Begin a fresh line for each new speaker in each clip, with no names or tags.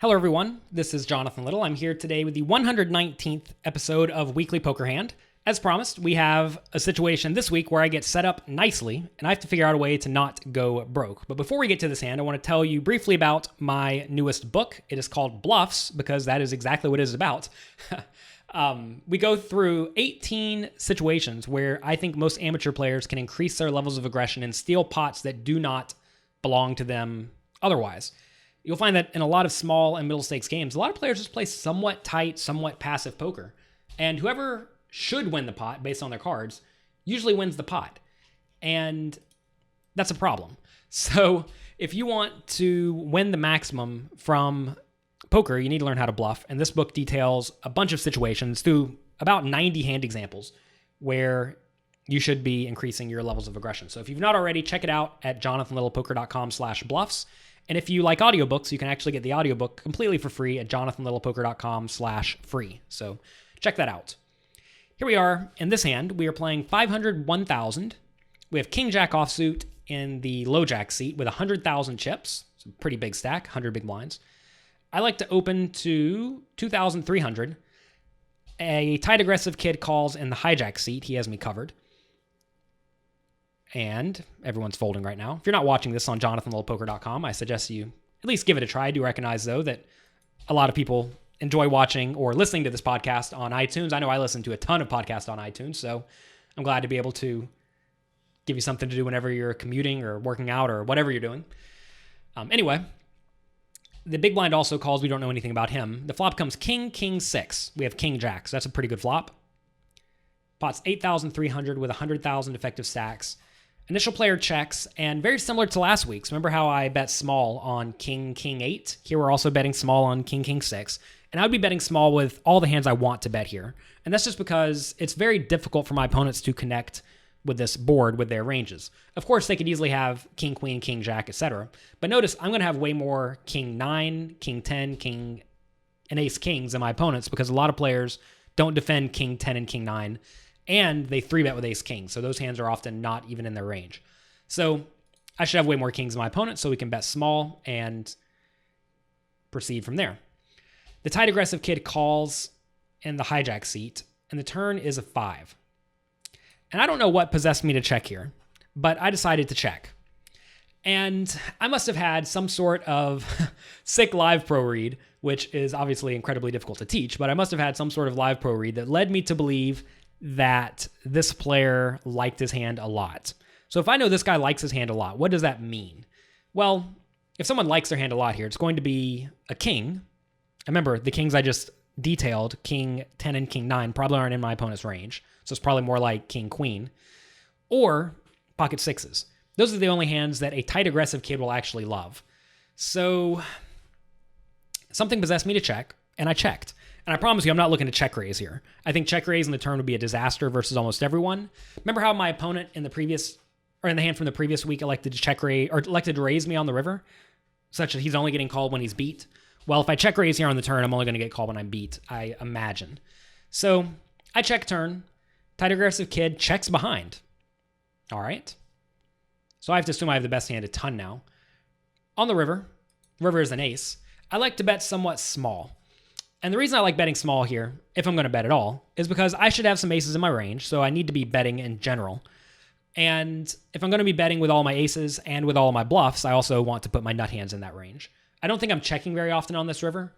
Hello, everyone. This is Jonathan Little. I'm here today with the 119th episode of Weekly Poker Hand. As promised, we have a situation this week where I get set up nicely, and I have to figure out a way to not go broke. But before we get to this hand, I want to tell you briefly about my newest book. It is called Bluffs, because that is exactly what it is about. We go through 18 situations where I think most amateur players can increase their levels of aggression and steal pots that do not belong to them otherwise. You'll find that in a lot of small and middle stakes games, a lot of players just play somewhat tight, somewhat passive poker. And whoever should win the pot based on their cards usually wins the pot. And that's a problem. So if you want to win the maximum from poker, you need to learn how to bluff. And this book details a bunch of situations through about 90 hand examples where you should be increasing your levels of aggression. So if you've not already, check it out at jonathanlittlepoker.com/bluffs. And if you like audiobooks, you can actually get the audiobook completely for free at jonathanlittlepoker.com/free. So check that out. Here we are in this hand. We are playing 500, 1,000. We have King Jack offsuit in the low jack seat with 100,000 chips. It's a pretty big stack, 100 big blinds. I like to open to 2,300. A tight aggressive kid calls in the hijack seat. He has me covered. And everyone's folding right now. If you're not watching this on jonathanlittlepoker.com, I suggest you at least give it a try. I do recognize, though, that a lot of people enjoy watching or listening to this podcast on iTunes. I know I listen to a ton of podcasts on iTunes, so I'm glad to be able to give you something to do whenever you're commuting or working out or whatever you're doing. Anyway, the big blind also calls. We don't know anything about him. The flop comes King, King 6. We have King Jack, so that's a pretty good flop. Pot's 8,300 with 100,000 effective stacks. Initial player checks, and very similar to last week's. Remember how I bet small on King, King 8? Here we're also betting small on King, King 6. And I would be betting small with all the hands I want to bet here. And that's just because it's very difficult for my opponents to connect with this board with their ranges. Of course, they could easily have King, Queen, King, Jack, etc. But notice I'm going to have way more King 9, King 10, King, and Ace Kings than my opponents because a lot of players don't defend King 10 and King 9. And they 3-bet with Ace King, so those hands are often not even in their range. So I should have way more kings than my opponent, so we can bet small and proceed from there. The tight aggressive kid calls in the hijack seat, and the turn is a 5. And I don't know what possessed me to check here, but I decided to check. And I must have had some sort of sick live pro read, which is obviously incredibly difficult to teach, but I must have had some sort of live pro read that led me to believe that this player liked his hand a lot. So if I know this guy likes his hand a lot, what does that mean? Well, if someone likes their hand a lot here, it's going to be a king. Remember, the kings I just detailed, King 10 and King 9, probably aren't in my opponent's range. So it's probably more like King Queen or pocket sixes. Those are the only hands that a tight aggressive kid will actually love. So something possessed me to check, and I checked. And I promise you, I'm not looking to check raise here. I think check raise in the turn would be a disaster versus almost everyone. Remember how my opponent in the hand from the previous week elected to raise me on the river, such that he's only getting called when he's beat? Well, if I check raise here on the turn, I'm only going to get called when I'm beat, I imagine. So I check turn. Tight aggressive kid checks behind. All right. So I have to assume I have the best hand a ton now. On the river is an ace. I like to bet somewhat small. And the reason I like betting small here, if I'm going to bet at all, is because I should have some aces in my range, so I need to be betting in general. And if I'm going to be betting with all my aces and with all my bluffs, I also want to put my nut hands in that range. I don't think I'm checking very often on this river.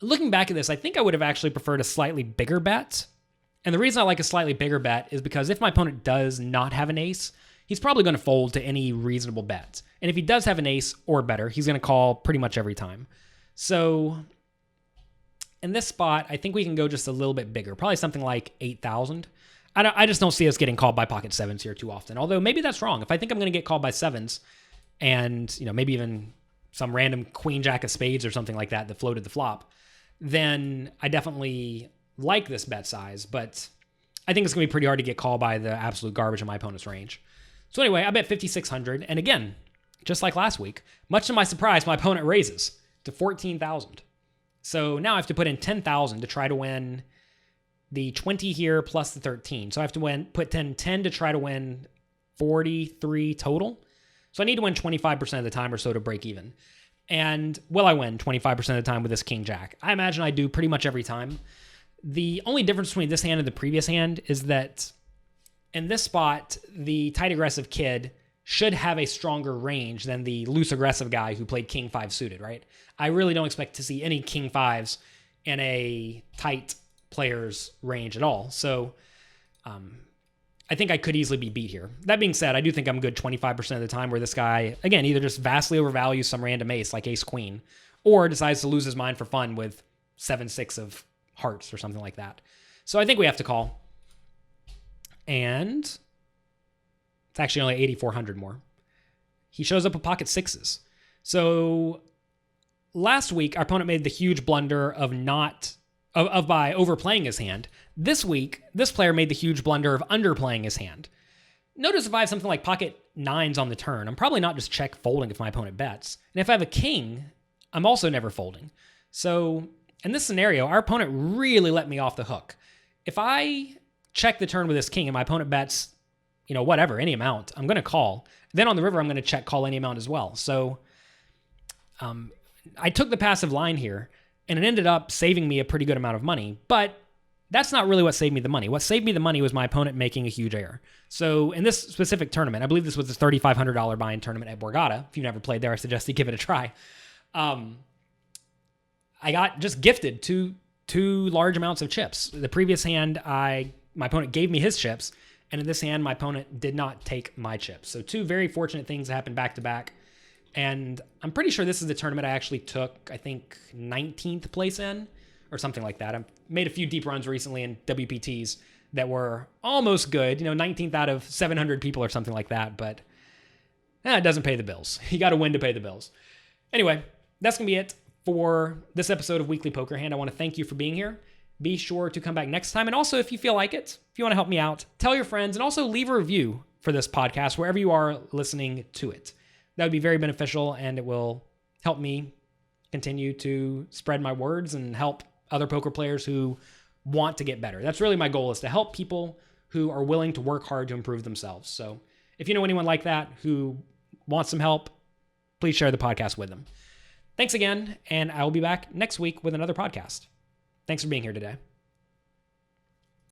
Looking back at this, I think I would have actually preferred a slightly bigger bet. And the reason I like a slightly bigger bet is because if my opponent does not have an ace, he's probably going to fold to any reasonable bet. And if he does have an ace or better, he's going to call pretty much every time. So in this spot, I think we can go just a little bit bigger, probably something like 8,000. I just don't see us getting called by pocket sevens here too often, although maybe that's wrong. If I think I'm going to get called by sevens and, maybe even some random queen jack of spades or something like that floated the flop, then I definitely like this bet size, but I think it's going to be pretty hard to get called by the absolute garbage in my opponent's range. So anyway, I bet 5,600, and again, just like last week, much to my surprise, my opponent raises to 14,000. So now I have to put in 10,000 to try to win the 20 here plus the 13. So I have to put 10 to try to win 43 total. So I need to win 25% of the time or so to break even. And will I win 25% of the time with this king jack? I imagine I do pretty much every time. The only difference between this hand and the previous hand is that in this spot, the tight aggressive kid should have a stronger range than the loose aggressive guy who played king 5 suited, right? I really don't expect to see any king 5s in a tight player's range at all. So I think I could easily be beat here. That being said, I do think I'm good 25% of the time where this guy, again, either just vastly overvalues some random ace like ace queen, or decides to lose his mind for fun with 7-6 of hearts or something like that. So I think we have to call. And it's actually only 8,400 more. He shows up with pocket sixes. So last week, our opponent made the huge blunder of by overplaying his hand. This week, this player made the huge blunder of underplaying his hand. Notice if I have something like pocket nines on the turn, I'm probably not just check folding if my opponent bets. And if I have a king, I'm also never folding. So in this scenario, our opponent really let me off the hook. If I check the turn with this king and my opponent bets, whatever, any amount, I'm going to call. Then on the river, I'm going to check call any amount as well. So I took the passive line here, and it ended up saving me a pretty good amount of money. But that's not really what saved me the money. What saved me the money was my opponent making a huge error. So in this specific tournament, I believe this was the $3,500 buy-in tournament at Borgata. If you've never played there, I suggest you give it a try. I got just gifted two large amounts of chips. The previous hand, my opponent gave me his chips, and in this hand, my opponent did not take my chips. So two very fortunate things happened back to back. And I'm pretty sure this is the tournament I actually took, I think, 19th place in, or something like that. I've made a few deep runs recently in WPTs that were almost good, 19th out of 700 people or something like that, but it doesn't pay the bills. You got to win to pay the bills. Anyway, that's going to be it for this episode of Weekly Poker Hand. I want to thank you for being here. Be sure to come back next time. And also, if you feel like it, if you want to help me out, tell your friends, and also leave a review for this podcast wherever you are listening to it. That would be very beneficial, and it will help me continue to spread my words and help other poker players who want to get better. That's really my goal, is to help people who are willing to work hard to improve themselves. So if you know anyone like that who wants some help, please share the podcast with them. Thanks again, and I will be back next week with another podcast. Thanks for being here today.